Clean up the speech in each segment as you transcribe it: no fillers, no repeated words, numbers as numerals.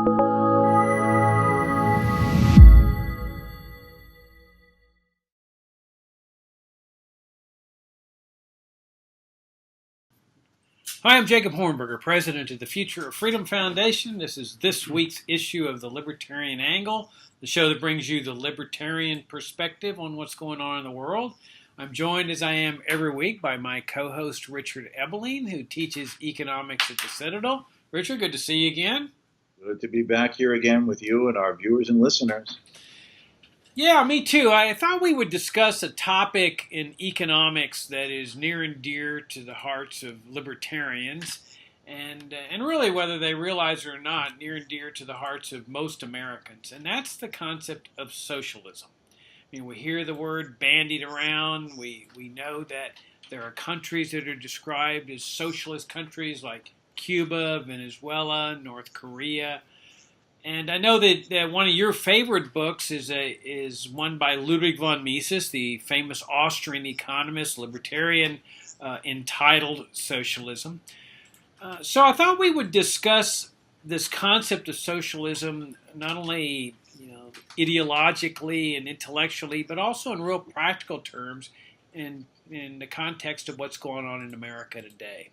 Hi, I'm Jacob Hornberger, president of the Future of Freedom Foundation. This is this week's issue of the Libertarian Angle, the show that brings you the libertarian perspective on what's going on in the world. I'm joined, as I am every week, by my co-host Richard Ebeling, who teaches economics at the Citadel. Richard, good to see you again. Good to be back here again with you and our viewers and listeners. Yeah, me too. I thought we would discuss a topic in economics that is near and dear to the hearts of libertarians, and really, whether they realize it or not, near and dear to the hearts of most Americans, and that's the concept of socialism. I mean, we hear the word bandied around. We know that there are countries that are described as socialist countries like Cuba, Venezuela, North Korea. And I know that one of your favorite books is one by Ludwig von Mises, the famous Austrian economist, libertarian, entitled Socialism. So I thought we would discuss this concept of socialism not only ideologically and intellectually, but also in real practical terms in the context of what's going on in America today.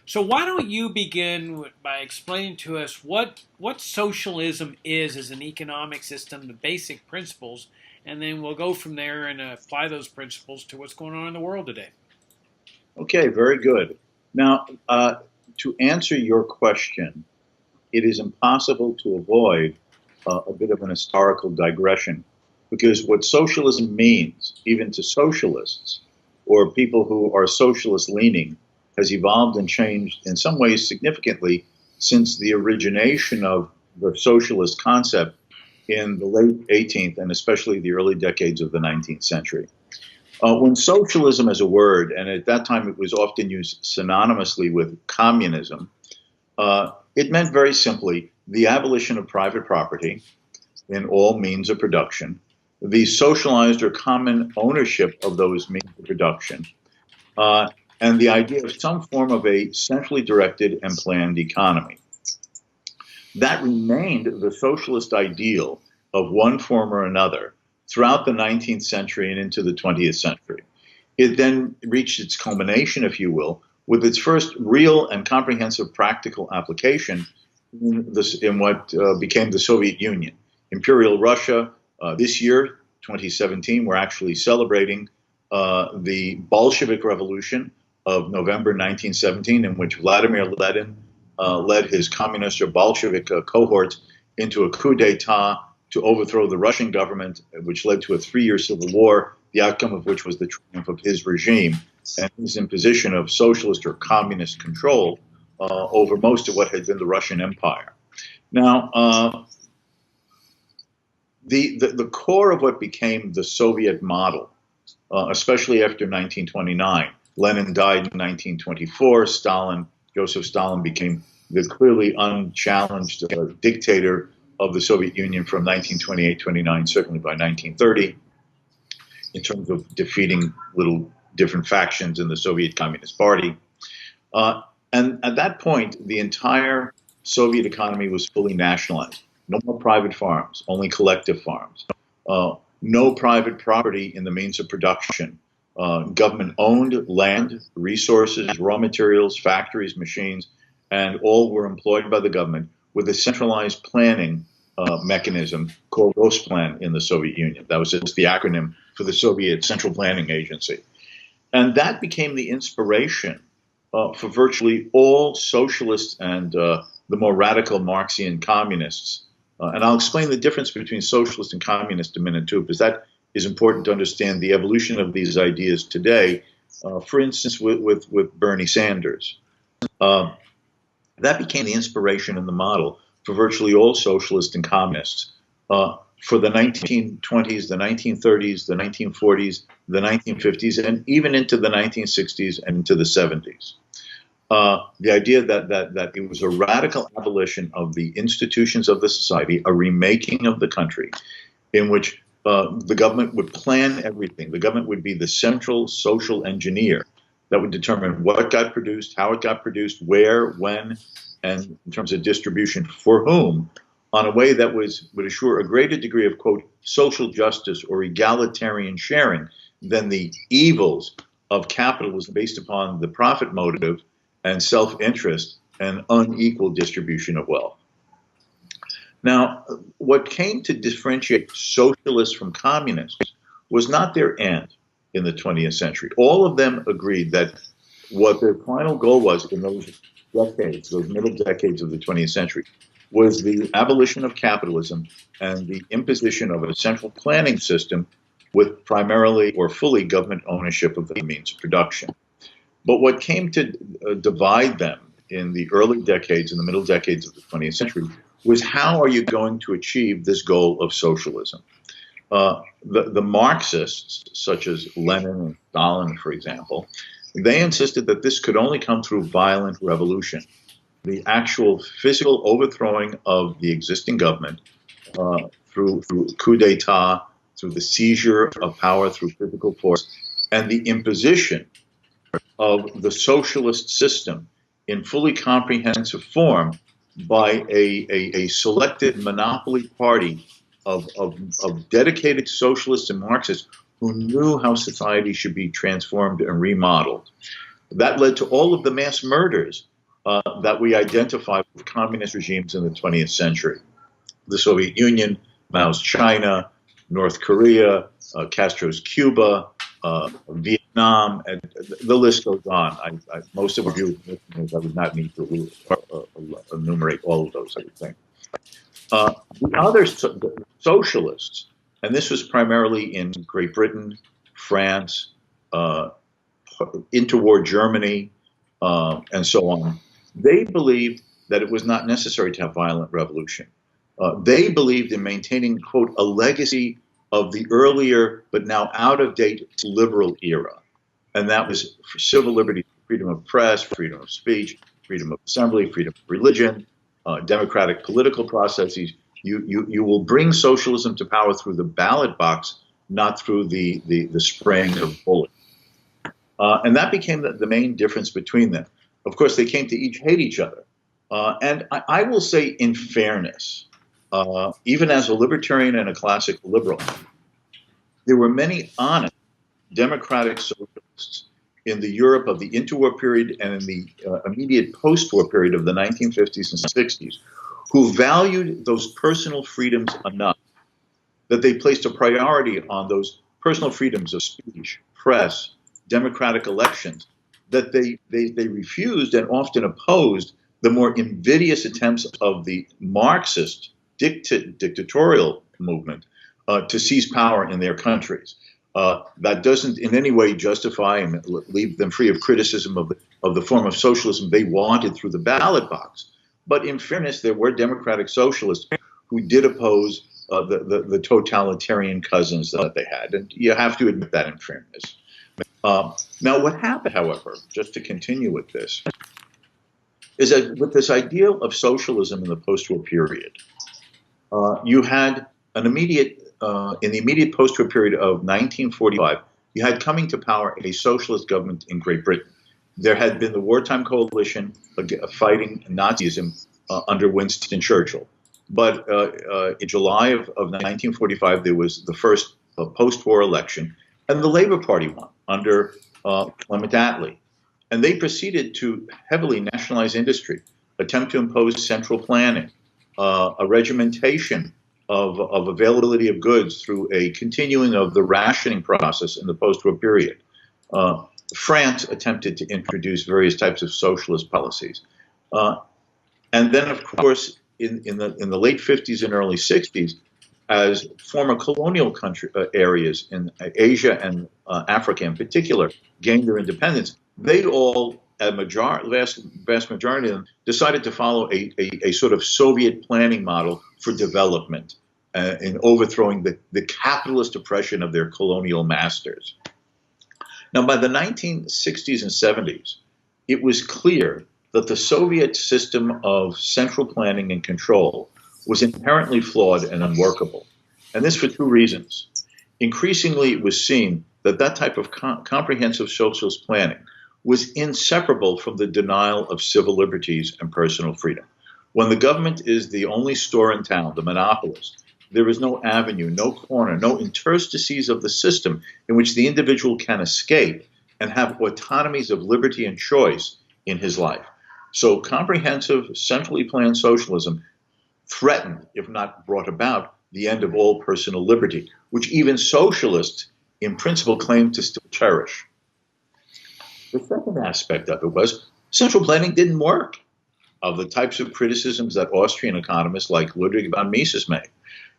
So why don't you begin by explaining to us what socialism is as an economic system, the basic principles, and then we'll go from there and apply those principles to what's going on in the world today. Okay, very good. Now, to answer your question, it is impossible to avoid a bit of an historical digression, because what socialism means, even to socialists or people who are socialist-leaning, has evolved and changed in some ways significantly since the origination of the socialist concept in the late 18th and especially the early decades of the 19th century. When socialism as a word, and at that time it was often used synonymously with communism, it meant very simply the abolition of private property in all means of production, the socialized or common ownership of those means of production, and the idea of some form of a centrally directed and planned economy. That remained the socialist ideal of one form or another throughout the 19th century and into the 20th century. It then reached its culmination, if you will, with its first real and comprehensive practical application in what became the Soviet Union. Imperial Russia, this year, 2017, we're actually celebrating the Bolshevik Revolution of November 1917, in which Vladimir Lenin led his communist or Bolshevik cohorts into a coup d'etat to overthrow the Russian government, which led to a 3-year civil war, the outcome of which was the triumph of his regime and his imposition of socialist or communist control over most of what had been the Russian Empire. Now, the core of what became the Soviet model, especially after 1929, Lenin died in 1924. Joseph Stalin became the clearly unchallenged dictator of the Soviet Union from 1928-29, certainly by 1930, in terms of defeating little different factions in the Soviet Communist Party. And at that point, the entire Soviet economy was fully nationalized. No more private farms, only collective farms. No private property in the means of production. Government-owned land, resources, raw materials, factories, machines, and all were employed by the government with a centralized planning mechanism called Gosplan in the Soviet Union. That was just the acronym for the Soviet Central Planning Agency. And that became the inspiration for virtually all socialists and the more radical Marxian communists. And I'll explain the difference between socialist and communist in a minute, too, because that is important to understand the evolution of these ideas today, for instance, with Bernie Sanders. That became the inspiration and the model for virtually all socialists and communists for the 1920s, the 1930s, the 1940s, the 1950s, and even into the 1960s and into the 70s. The idea that it was a radical abolition of the institutions of the society, a remaking of the country, in which the government would plan everything. The government would be the central social engineer that would determine what got produced, how it got produced, where, when, and in terms of distribution for whom, on a way that would assure a greater degree of, quote, social justice or egalitarian sharing than the evils of capitalism based upon the profit motive and self-interest and unequal distribution of wealth. Now, what came to differentiate socialists from communists was not their end in the 20th century. All of them agreed that what their final goal was in those decades, those middle decades of the 20th century, was the abolition of capitalism and the imposition of a central planning system with primarily or fully government ownership of the means of production. But what came to divide them in the early decades, in the middle decades of the 20th century, was how are you going to achieve this goal of socialism? The Marxists, such as Lenin and Stalin, for example, they insisted that this could only come through violent revolution, the actual physical overthrowing of the existing government through coup d'etat, through the seizure of power through physical force, and the imposition of the socialist system in fully comprehensive form by a selected monopoly party of dedicated socialists and Marxists who knew how society should be transformed and remodeled. That led to all of the mass murders that we identify with communist regimes in the 20th century. The Soviet Union, Mao's China, North Korea, Castro's Cuba, Vietnam, and the list goes on. Most of you listeners, I would not need to enumerate all of those, I would think. The other socialists, and this was primarily in Great Britain, France, interwar Germany, and so on, they believed that it was not necessary to have violent revolution. They believed in maintaining, quote, a legacy of the earlier but now out-of-date liberal era. And that was for civil liberty, freedom of press, freedom of speech, freedom of assembly, freedom of religion, democratic political processes. You will bring socialism to power through the ballot box, not through the spraying of bullets. And that became the main difference between them. Of course, they came to each hate each other. And I will say, in fairness, even as a libertarian and a classic liberal, there were many honest democratic socialists in the Europe of the interwar period and in the immediate post-war period of the 1950s and 60s who valued those personal freedoms enough that they placed a priority on those personal freedoms of speech, press, democratic elections, that they refused and often opposed the more invidious attempts of the Marxist dictatorial movement to seize power in their countries. That doesn't in any way justify and leave them free of criticism of the form of socialism they wanted through the ballot box. But in fairness, there were democratic socialists who did oppose the totalitarian cousins that they had. And you have to admit that in fairness. Now, what happened, however, just to continue with this, is that with this ideal of socialism in the post-war period, you had an immediate, in the immediate post-war period of 1945, you had coming to power a socialist government in Great Britain. There had been the wartime coalition fighting Nazism under Winston Churchill. But in July of 1945, there was the first post-war election, and the Labour Party won under Clement Attlee. And they proceeded to heavily nationalize industry, attempt to impose central planning, a regimentation of availability of goods through a continuing of the rationing process in the post-war period. France attempted to introduce various types of socialist policies. And then, of course, in the late 50s and early 60s, as former colonial country areas in Asia and Africa in particular gained their independence, they all, vast majority of them, decided to follow a sort of Soviet planning model for development in overthrowing the capitalist oppression of their colonial masters. Now, by the 1960s and 70s, it was clear that the Soviet system of central planning and control was inherently flawed and unworkable. And this for two reasons. Increasingly, it was seen that that type of comprehensive socialist planning was inseparable from the denial of civil liberties and personal freedom. When the government is the only store in town, the monopolist, there is no avenue, no corner, no interstices of the system in which the individual can escape and have autonomies of liberty and choice in his life. So comprehensive, centrally planned socialism threatened, if not brought about, the end of all personal liberty, which even socialists in principle claim to still cherish. The second aspect of it was central planning didn't work, of the types of criticisms that Austrian economists like Ludwig von Mises made.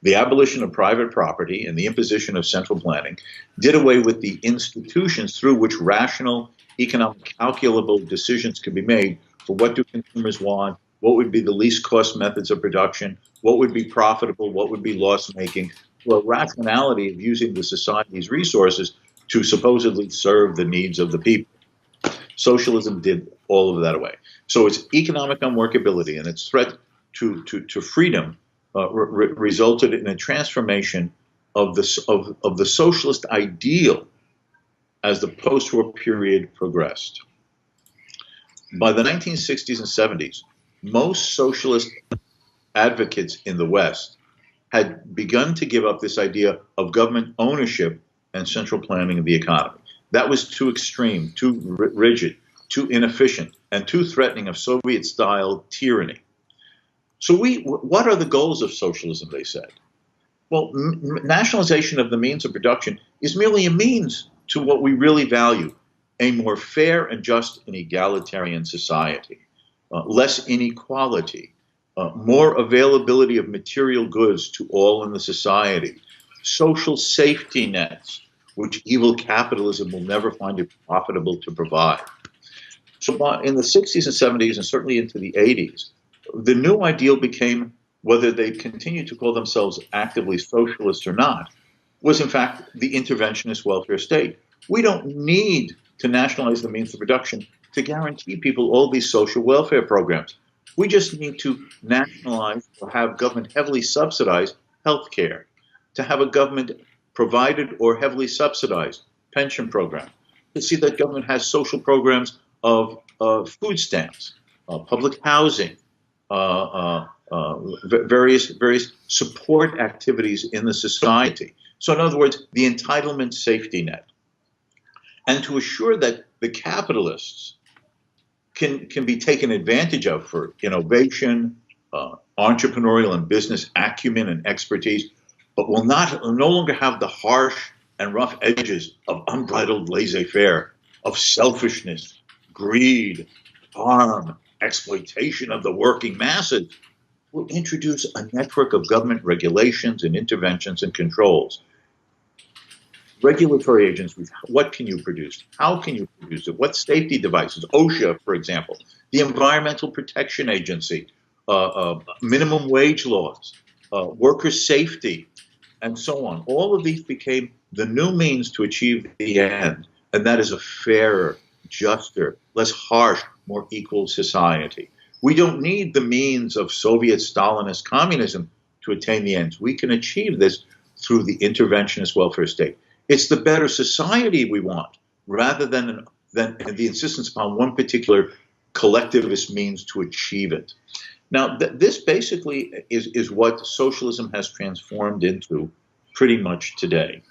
The abolition of private property and the imposition of central planning did away with the institutions through which rational, economic, calculable decisions could be made for what do consumers want, what would be the least cost methods of production, what would be profitable, what would be loss-making, for a rationality of using the society's resources to supposedly serve the needs of the people. Socialism did all of that away. So its economic unworkability and its threat to freedom resulted in a transformation of the socialist ideal as the post-war period progressed. By the 1960s and 70s, most socialist advocates in the West had begun to give up this idea of government ownership and central planning of the economy. That was too extreme, too rigid, too inefficient, and too threatening of Soviet-style tyranny. So what are the goals of socialism, they said? Well, nationalization of the means of production is merely a means to what we really value, a more fair and just and egalitarian society, less inequality, more availability of material goods to all in the society, social safety nets, which evil capitalism will never find it profitable to provide. So in the 60s and 70s, and certainly into the 80s, the new ideal became, whether they continued to call themselves actively socialists or not, was in fact the interventionist welfare state. We don't need to nationalize the means of production to guarantee people all these social welfare programs. We just need to nationalize or have government heavily subsidize health care, to have a government provided or heavily subsidized pension program, to see that government has social programs of food stamps, public housing, various support activities in the society. So in other words, the entitlement safety net. And to assure that the capitalists can be taken advantage of for innovation, entrepreneurial and business acumen and expertise, but will no longer have the harsh and rough edges of unbridled laissez-faire, of selfishness, greed, harm, exploitation of the working masses. Will introduce a network of government regulations and interventions and controls. Regulatory agencies, what can you produce? How can you produce it? What safety devices? OSHA, for example, the Environmental Protection Agency, minimum wage laws, worker safety, and so on. All of these became the new means to achieve the end, and that is a fairer, juster, less harsh, more equal society. We don't need the means of Soviet Stalinist communism to attain the ends. We can achieve this through the interventionist welfare state. It's the better society we want, rather than the insistence upon one particular collectivist means to achieve it. Now, this basically is what socialism has transformed into pretty much today.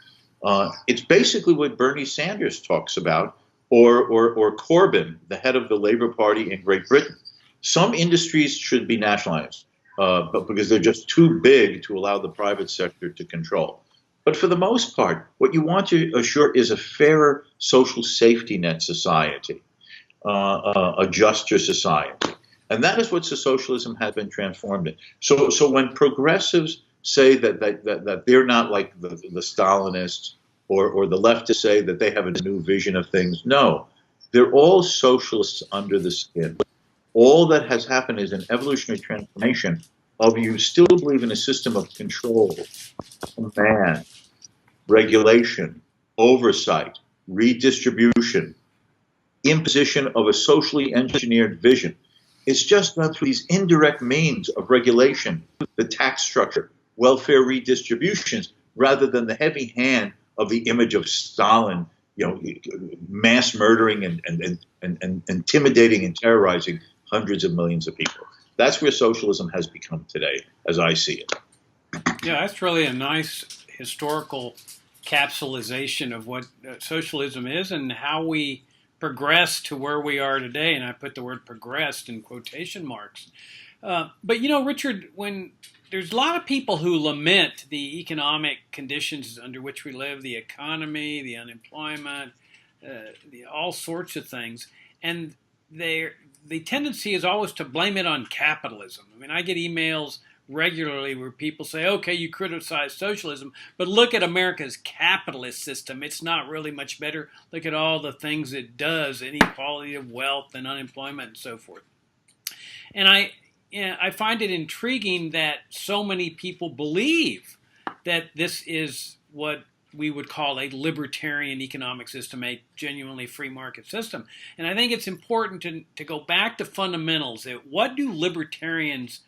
It's basically what Bernie Sanders talks about, or Corbyn, the head of the Labour Party in Great Britain. Some industries should be nationalized, but because they're just too big to allow the private sector to control. But for the most part, what you want to assure is a fairer social safety net society, a juster society. And that is what socialism has been transformed in. So when progressives say that they're not like the Stalinists, or the leftists say that they have a new vision of things, no, they're all socialists under the skin. All that has happened is an evolutionary transformation of you still believe in a system of control, command, regulation, oversight, redistribution, imposition of a socially engineered vision. It's just done through these indirect means of regulation, the tax structure, welfare redistributions, rather than the heavy hand of the image of Stalin, mass murdering and intimidating and terrorizing hundreds of millions of people. That's where socialism has become today, as I see it. Yeah, that's really a nice historical capsulization of what socialism is and how we progressed to where we are today. And I put the word progressed in quotation marks. But Richard, when there's a lot of people who lament the economic conditions under which we live, the economy, the unemployment, all sorts of things, and the tendency is always to blame it on capitalism. I mean, I get emails regularly where people say, okay, you criticize socialism, but look at America's capitalist system. It's not really much better. Look at all the things it does, inequality of wealth and unemployment and so forth. And I find it intriguing that so many people believe that this is what we would call a libertarian economic system, a genuinely free market system. And I think it's important to go back to fundamentals. What do libertarians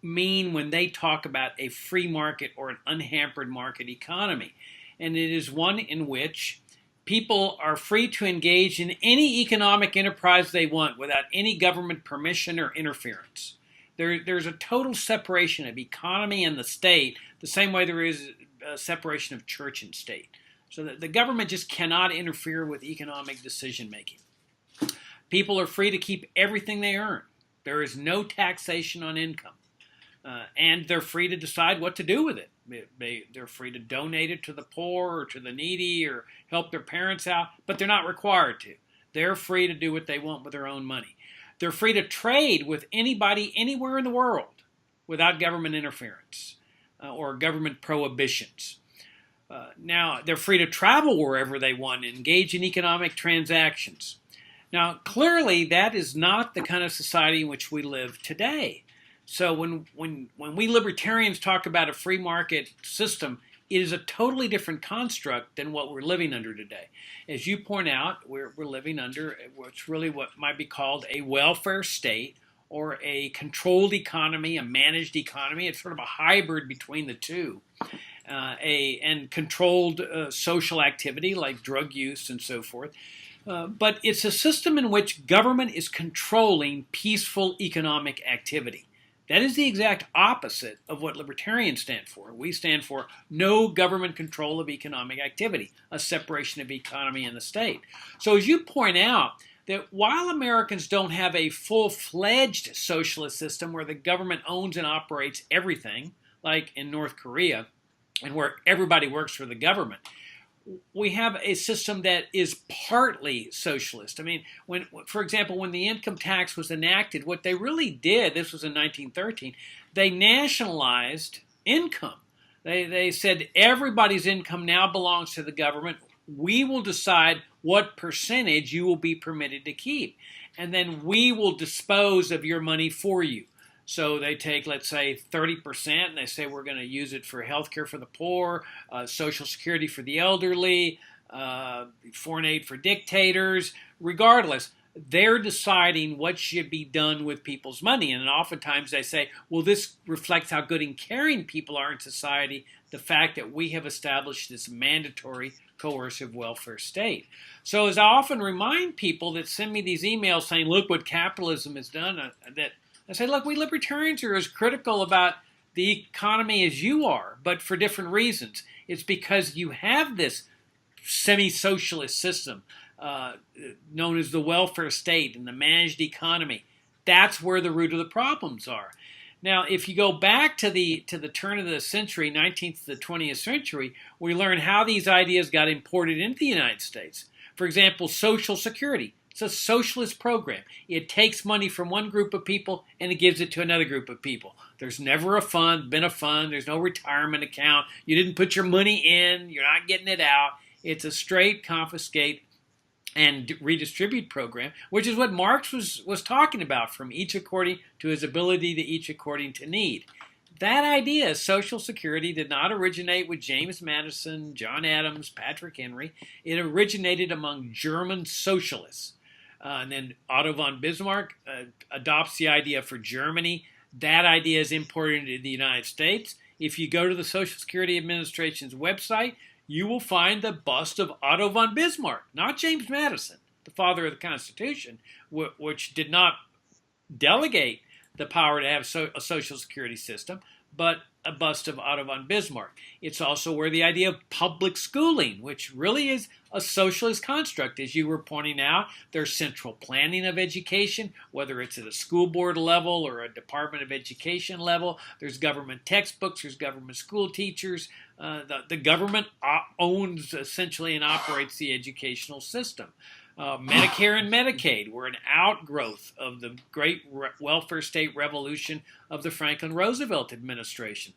mean when they talk about a free market or an unhampered market economy? And it is one in which people are free to engage in any economic enterprise they want without any government permission or interference. There's a total separation of economy and the state, the same way there is a separation of church and state. So that the government just cannot interfere with economic decision making. People are free to keep everything they earn. There is no taxation on income. And they're free to decide what to do with it. They're free to donate it to the poor or to the needy or help their parents out, but they're not required to. They're free to do what they want with their own money. They're free to trade with anybody anywhere in the world without government interference or government prohibitions. Now, they're free to travel wherever they want and engage in economic transactions. Now, clearly, that is not the kind of society in which we live today. So when we libertarians talk about a free market system, it is a totally different construct than what we're living under today. As you point out, we're living under what's really what might be called a welfare state or a controlled economy, a managed economy. It's sort of a hybrid between the two. And controlled social activity like drug use and so forth. But it's a system in which government is controlling peaceful economic activity. That is the exact opposite of what libertarians stand for. We stand for no government control of economic activity, a separation of economy and the state. So as you point out, that while Americans don't have a full-fledged socialist system where the government owns and operates everything, like in North Korea, and where everybody works for the government, we have a system that is partly socialist. I mean, for example, when the income tax was enacted, what they really did, this was in 1913, they nationalized income. They said everybody's income now belongs to the government. We will decide what percentage you will be permitted to keep. And then we will dispose of your money for you. So they take, let's say, 30%, and they say we're going to use it for health care for the poor, Social Security for the elderly, foreign aid for dictators. Regardless, they're deciding what should be done with people's money. And oftentimes they say, well, this reflects how good and caring people are in society, the fact that we have established this mandatory coercive welfare state. So as I often remind people that send me these emails saying, look what capitalism has done, that I say, look, we libertarians are as critical about the economy as you are, but for different reasons. It's because you have this semi-socialist system known as the welfare state and the managed economy. That's where the root of the problems are. Now, if you go back to the turn of the century, 19th to the 20th century, we learn how these ideas got imported into the United States. For example, Social Security. It's a socialist program. It takes money from one group of people and it gives it to another group of people. There's never been a fund. There's no retirement account. You didn't put your money in. You're not getting it out. It's a straight confiscate and redistribute program, which is what Marx was talking about, from each according to his ability to each according to need. That idea, Social Security, did not originate with James Madison, John Adams, Patrick Henry. It originated among German socialists. And then Otto von Bismarck adopts the idea for Germany. That idea is imported into the United States. If you go to the Social Security Administration's website, you will find the bust of Otto von Bismarck, not James Madison, the father of the Constitution, which did not delegate the power to have a social security system, but a bust of Otto von Bismarck. It's also where the idea of public schooling, which really is a socialist construct, as you were pointing out, there's central planning of education, whether it's at a school board level or a Department of Education level. There's government textbooks, there's government school teachers. The government owns essentially and operates the educational system. Medicare and Medicaid were an outgrowth of the great welfare state revolution of the Franklin Roosevelt administration.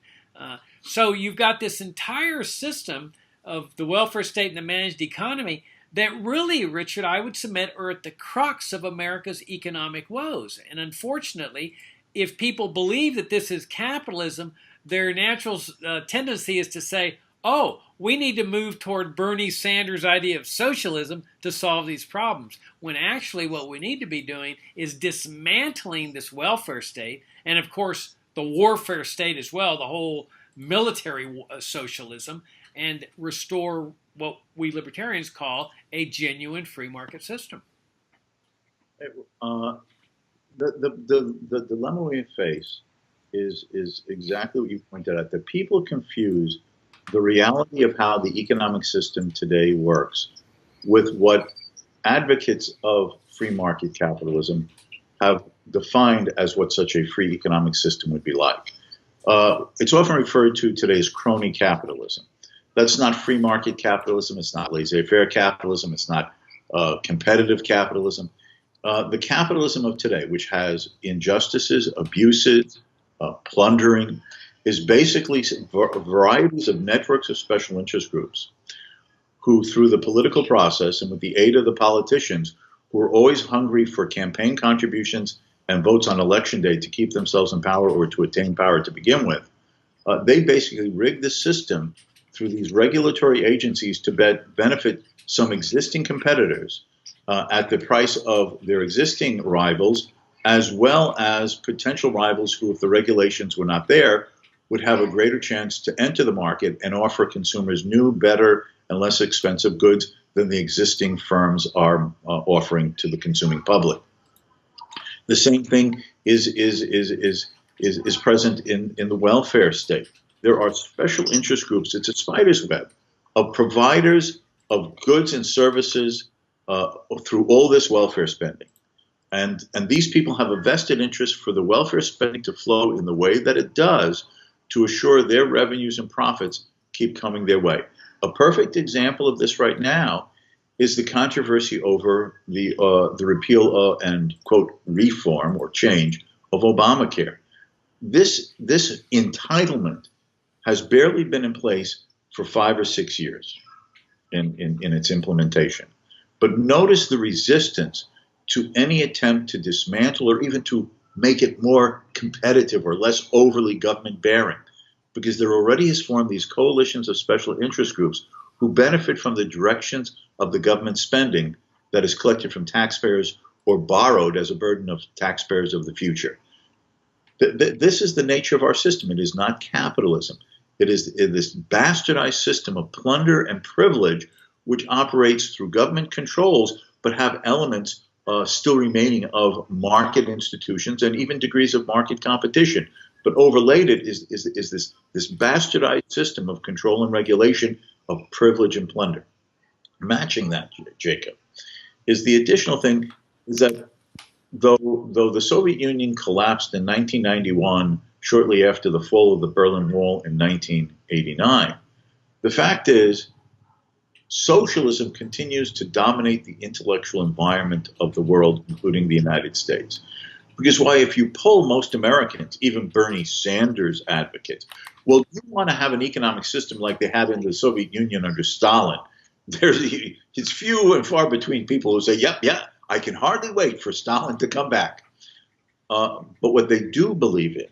So you've got this entire system of the welfare state and the managed economy that really, Richard, I would submit, are at the crux of America's economic woes. And unfortunately, if people believe that this is capitalism, their natural tendency is to say, oh, we need to move toward Bernie Sanders' idea of socialism to solve these problems, when actually what we need to be doing is dismantling this welfare state, and of course the warfare state as well, the whole military socialism, and restore what we libertarians call a genuine free market system. The dilemma we face is exactly what you pointed out, that people confuse the reality of how the economic system today works with what advocates of free market capitalism have defined as what such a free economic system would be like. It's often referred to today as crony capitalism. That's not free market capitalism. It's not laissez-faire capitalism. It's not competitive capitalism. The capitalism of today, which has injustices, abuses, plundering, is basically varieties of networks of special interest groups who, through the political process and with the aid of the politicians, who are always hungry for campaign contributions and votes on election day to keep themselves in power or to attain power to begin with, they basically rig the system through these regulatory agencies to benefit some existing competitors at the price of their existing rivals, as well as potential rivals who, if the regulations were not there, would have a greater chance to enter the market and offer consumers new, better, and less expensive goods than the existing firms are offering to the consuming public. The same thing is present in the welfare state. There are special interest groups. It's a spider's web of providers of goods and services through all this welfare spending. And these people have a vested interest for the welfare spending to flow in the way that it does, to assure their revenues and profits keep coming their way. A perfect example of this right now is the controversy over the repeal and, quote, reform or change of Obamacare. This entitlement has barely been in place for 5 or 6 years in its implementation. But notice the resistance to any attempt to dismantle or even to make it more competitive or less overly government bearing, because there already has formed these coalitions of special interest groups who benefit from the directions of the government spending that is collected from taxpayers or borrowed as a burden of taxpayers of the future. This is the nature of our system. It is not capitalism. It is this bastardized system of plunder and privilege which operates through government controls but have elements still remaining of market institutions and even degrees of market competition. But overlaid it is this bastardized system of control and regulation of privilege and plunder. Matching that, Jacob, is the additional thing is that though the Soviet Union collapsed in 1991, shortly after the fall of the Berlin Wall in 1989, the fact is socialism continues to dominate the intellectual environment of the world, including the United States. Because why, if you poll most Americans, even Bernie Sanders advocates, well, you want to have an economic system like they had in the Soviet Union under Stalin. It's few and far between people who say, yeah, I can hardly wait for Stalin to come back. But what they do believe in,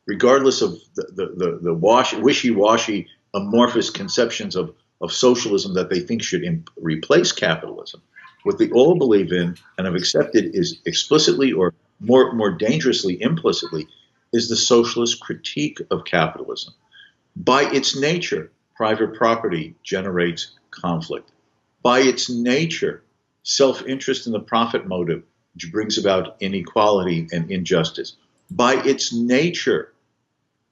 regardless of the wishy-washy, amorphous conceptions of socialism that they think should replace capitalism, what they all believe in and have accepted is explicitly or more dangerously implicitly is the socialist critique of capitalism. By its nature, private property generates conflict. By its nature, self-interest in the profit motive which brings about inequality and injustice. By its nature,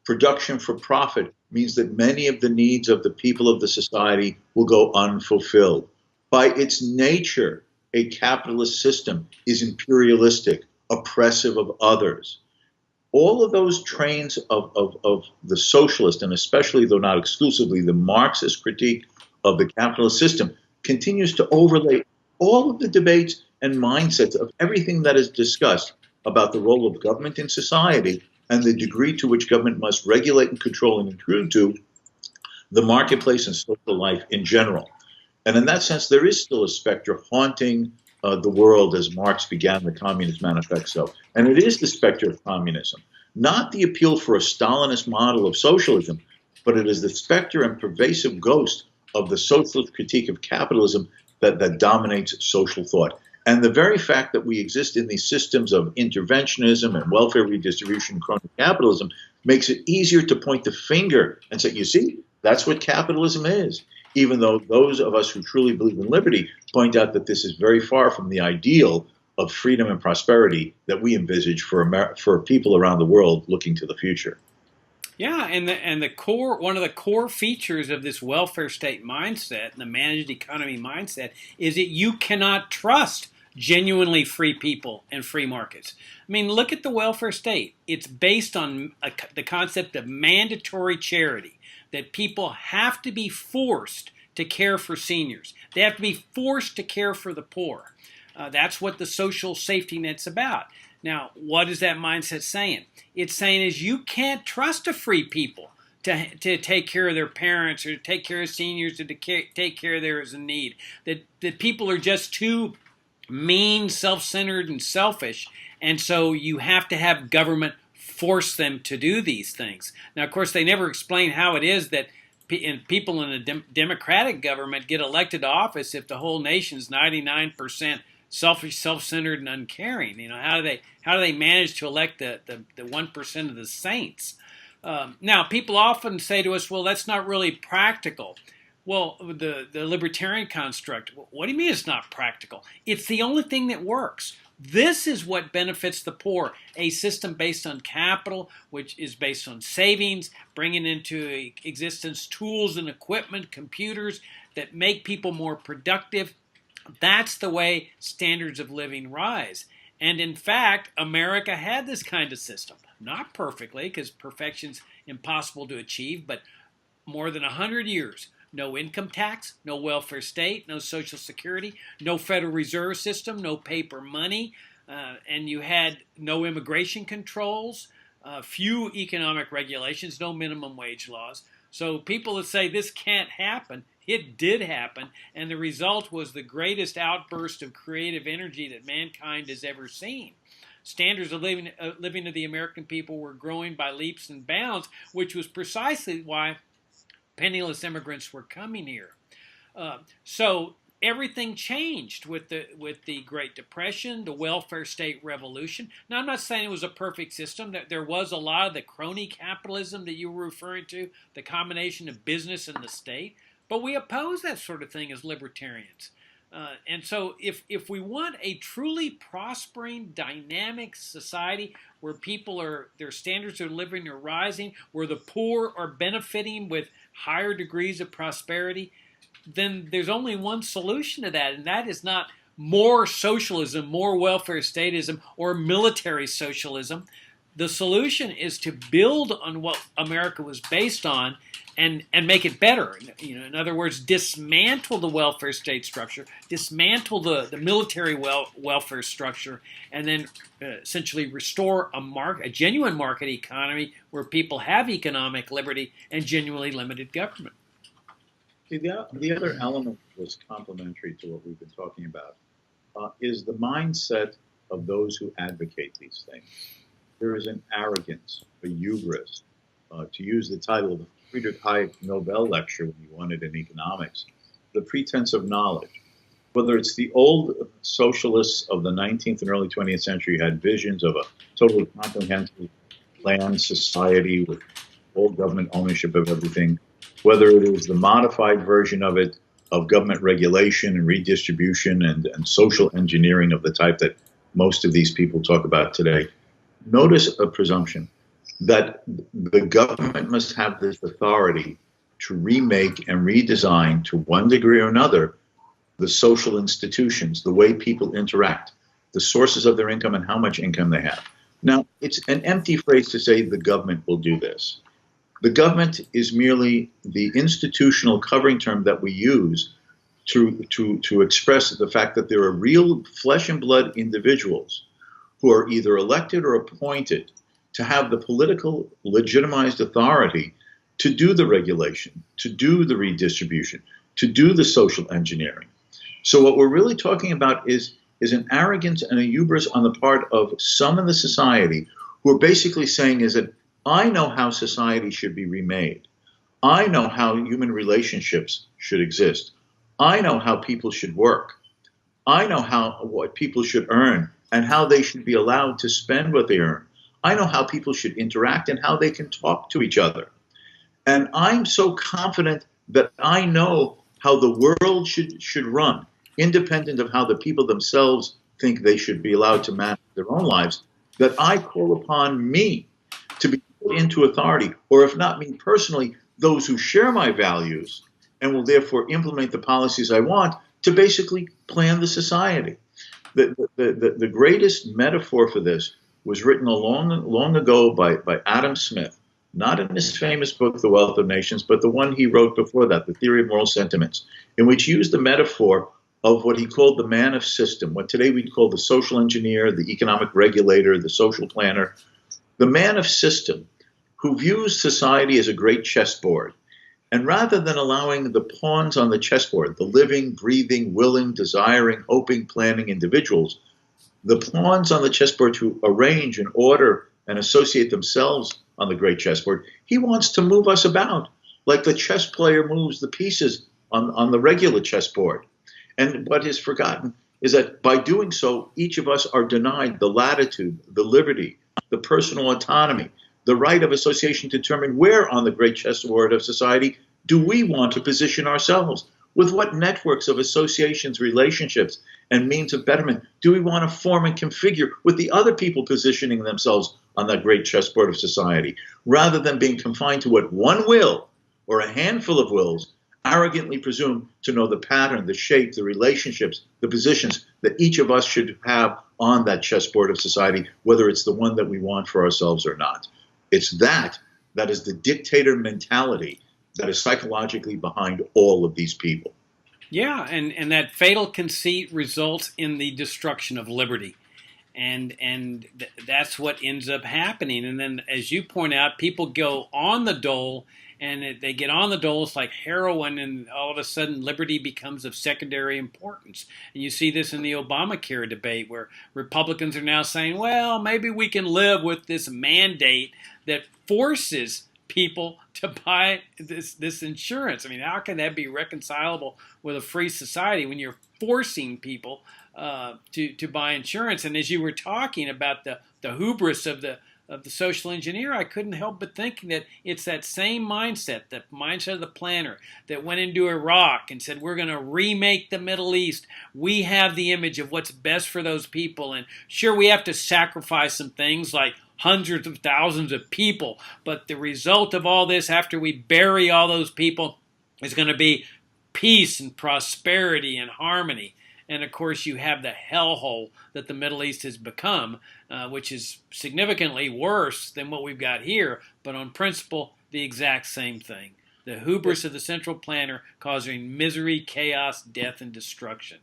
production for profit means that many of the needs of the people of the society will go unfulfilled. By its nature, a capitalist system is imperialistic, oppressive of others. All of those trains of the socialist, and especially, though not exclusively, the Marxist critique of the capitalist system continues to overlay all of the debates and mindsets of everything that is discussed about the role of government in society and the degree to which government must regulate and control and intrude to the marketplace and social life in general. And in that sense, there is still a specter haunting the world as Marx began the Communist Manifesto. And it is the specter of communism, not the appeal for a Stalinist model of socialism, but it is the specter and pervasive ghost of the socialist critique of capitalism that dominates social thought. And the very fact that we exist in these systems of interventionism and welfare redistribution, crony capitalism, makes it easier to point the finger and say, you see, that's what capitalism is. Even though those of us who truly believe in liberty point out that this is very far from the ideal of freedom and prosperity that we envisage for people around the world looking to the future. Yeah, and the core, one of the core features of this welfare state mindset and the managed economy mindset is that you cannot trust genuinely free people and free markets. I mean, look at the welfare state. It's based on the concept of mandatory charity, that people have to be forced to care for seniors. They have to be forced to care for the poor. That's what the social safety net's about. Now, what is that mindset saying? It's saying is you can't trust a free people to take care of their parents or to take care of seniors or to take care of those in need. That people are just too mean, self-centered, and selfish, and so you have to have government force them to do these things. Now, of course, they never explain how it is that people in a democratic government get elected to office if the whole nation's 99% selfish, self-centered, and uncaring. You know, how do they manage to elect the 1% of the saints? Now, people often say to us, well, that's not really practical. Well, the libertarian construct, what do you mean it's not practical? It's the only thing that works. This is what benefits the poor, a system based on capital, which is based on savings, bringing into existence tools and equipment, computers that make people more productive. That's the way standards of living rise. And in fact, America had this kind of system. Not perfectly, because perfection's impossible to achieve, but more than 100 years. No income tax, no welfare state, no social security, no Federal Reserve System, no paper money, and you had no immigration controls, few economic regulations, no minimum wage laws. So people that say this can't happen, it did happen, and the result was the greatest outburst of creative energy that mankind has ever seen. Standards of living of the American people were growing by leaps and bounds, which was precisely why penniless immigrants were coming here. So everything changed with the Great Depression, the welfare state revolution. Now, I'm not saying it was a perfect system. That there was a lot of the crony capitalism that you were referring to, the combination of business and the state. But we oppose that sort of thing as libertarians. And so if we want a truly prospering, dynamic society where their standards of living are rising, where the poor are benefiting with higher degrees of prosperity, then there's only one solution to that, and that is not more socialism, more welfare statism, or military socialism. The solution is to build on what America was based on and make it better. You know, in other words, dismantle the welfare state structure, dismantle the military welfare structure, and then essentially restore a genuine market economy where people have economic liberty and genuinely limited government. See, the other element that's complementary to what we've been talking about is the mindset of those who advocate these things. There is an arrogance, a hubris, to use the title of the Friedrich Hayek Nobel lecture when he won it in economics, the pretense of knowledge. Whether it's the old socialists of the 19th and early 20th century who had visions of a totally comprehensive planned society with full government ownership of everything, whether it is the modified version of it, of government regulation and redistribution and social engineering of the type that most of these people talk about today, notice a presumption that the government must have this authority to remake and redesign, to one degree or another, the social institutions, the way people interact, the sources of their income and how much income they have. Now, it's an empty phrase to say the government will do this. The government is merely the institutional covering term that we use to express the fact that there are real flesh and blood individuals who are either elected or appointed to have the political legitimized authority to do the regulation, to do the redistribution, to do the social engineering. So what we're really talking about is an arrogance and a hubris on the part of some in the society who are basically saying is that I know how society should be remade. I know how human relationships should exist. I know how people should work. I know what people should earn and how they should be allowed to spend what they earn. I know how people should interact and how they can talk to each other. And I'm so confident that I know how the world should run, independent of how the people themselves think they should be allowed to manage their own lives, that I call upon me to be put into authority, or if not me personally, those who share my values and will therefore implement the policies I want to basically plan the society. The greatest metaphor for this was written long ago by Adam Smith, not in his famous book, The Wealth of Nations, but the one he wrote before that, The Theory of Moral Sentiments, in which he used the metaphor of what he called the man of system, what today we'd call the social engineer, the economic regulator, the social planner, the man of system who views society as a great chessboard. And rather than allowing the pawns on the chessboard, the living, breathing, willing, desiring, hoping, planning individuals, the pawns on the chessboard to arrange and order and associate themselves on the great chessboard, he wants to move us about like the chess player moves the pieces on the regular chessboard. And what is forgotten is that by doing so, each of us are denied the latitude, the liberty, the personal autonomy, the right of association to determine where on the great chessboard of society do we want to position ourselves? With what networks of associations, relationships, and means of betterment do we want to form and configure with the other people positioning themselves on that great chessboard of society, rather than being confined to what one will or a handful of wills arrogantly presume to know the pattern, the shape, the relationships, the positions that each of us should have on that chessboard of society, whether it's the one that we want for ourselves or not. It's that is the dictator mentality that is psychologically behind all of these people. Yeah, and that fatal conceit results in the destruction of liberty. And that's what ends up happening. And then, as you point out, people go on the dole, and they get on the dole. It's like heroin, and all of a sudden liberty becomes of secondary importance. And you see this in the Obamacare debate, where Republicans are now saying, well, maybe we can live with this mandate that forces people to buy this insurance. I mean, how can that be reconcilable with a free society when you're forcing people to buy insurance? And as you were talking about the hubris of the social engineer, I couldn't help but thinking that it's that same mindset, the mindset of the planner that went into Iraq and said, we're going to remake the Middle East. We have the image of what's best for those people. And sure, we have to sacrifice some things like hundreds of thousands of people. But the result of all this, after we bury all those people, is going to be peace and prosperity and harmony. And of course, you have the hellhole that the Middle East has become, which is significantly worse than what we've got here, but on principle, the exact same thing. The hubris of the central planner causing misery, chaos, death, and destruction.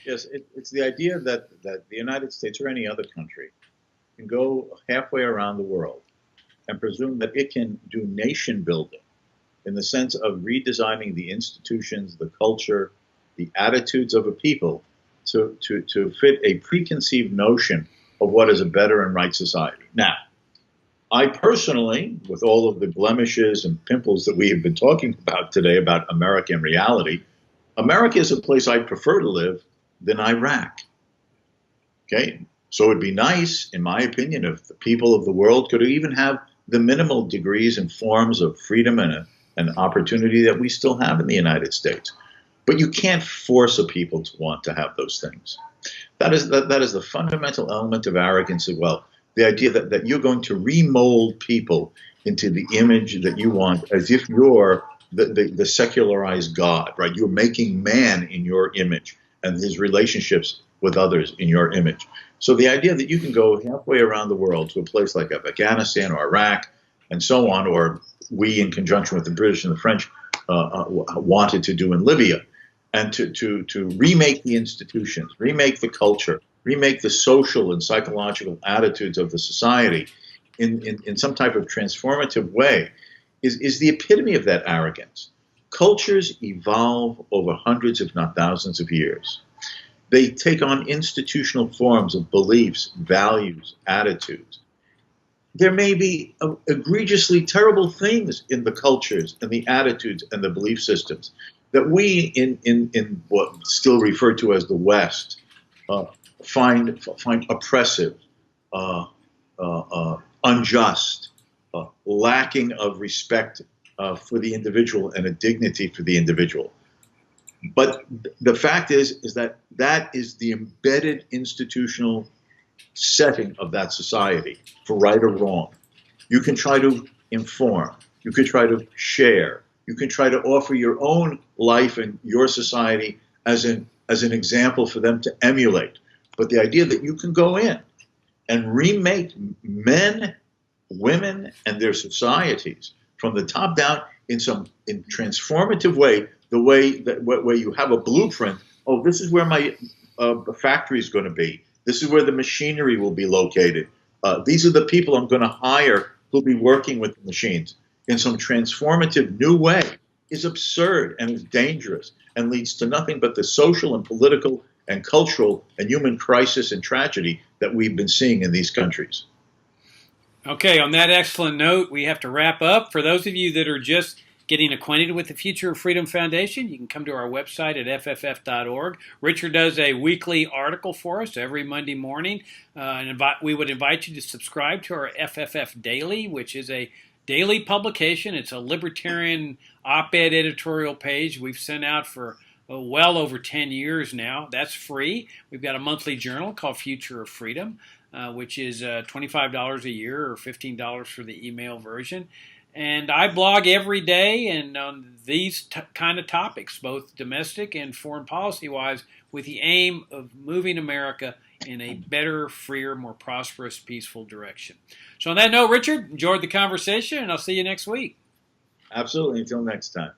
Yes, it's the idea that the United States or any other country can go halfway around the world and presume that it can do nation building in the sense of redesigning the institutions, the culture, the attitudes of a people to fit a preconceived notion of what is a better and right society. Now, I personally, with all of the blemishes and pimples that we have been talking about today about American reality, America is a place I'd prefer to live than Iraq. Okay? So it'd be nice, in my opinion, if the people of the world could even have the minimal degrees and forms of freedom and an opportunity that we still have in the United States. But you can't force a people to want to have those things. That is the fundamental element of arrogance as well. The idea that you're going to remold people into the image that you want, as if you're the secularized God, right? You're making man in your image and his relationships with others in your image. So the idea that you can go halfway around the world to a place like Afghanistan or Iraq and so on, or we in conjunction with the British and the French wanted to do in Libya, and to remake the institutions, remake the culture, remake the social and psychological attitudes of the society in some type of transformative way is the epitome of that arrogance. Cultures evolve over hundreds, if not thousands of years. They take on institutional forms of beliefs, values, attitudes. There may be egregiously terrible things in the cultures and the attitudes and the belief systems that we in what still referred to as the West find oppressive, unjust, lacking of respect for the individual and a dignity for the individual. But the fact is that is the embedded institutional setting of that society, for right or wrong. You can try to inform, you can try to share, you can try to offer your own life and your society as an example for them to emulate. But the idea that you can go in and remake men, women, and their societies from the top down in transformative way, the way that where you have a blueprint. Oh, this is where my factory is going to be. This is where the machinery will be located. These are the people I'm going to hire who'll be working with the machines in some transformative new way is absurd and is dangerous and leads to nothing but the social and political and cultural and human crisis and tragedy that we've been seeing in these countries. Okay, on that excellent note, we have to wrap up. For those of you that are just getting acquainted with the Future of Freedom Foundation, you can come to our website at fff.org. Richard does a weekly article for us every Monday morning. We would invite you to subscribe to our FFF Daily, which is a daily publication. It's a libertarian op-ed editorial page we've sent out for well over 10 years now. That's free. We've got a monthly journal called Future of Freedom, which is $25 a year or $15 for the email version. And I blog every day and on these kind of topics, both domestic and foreign policy-wise, with the aim of moving America in a better, freer, more prosperous, peaceful direction. So on that note, Richard, enjoyed the conversation, and I'll see you next week. Absolutely. Until next time.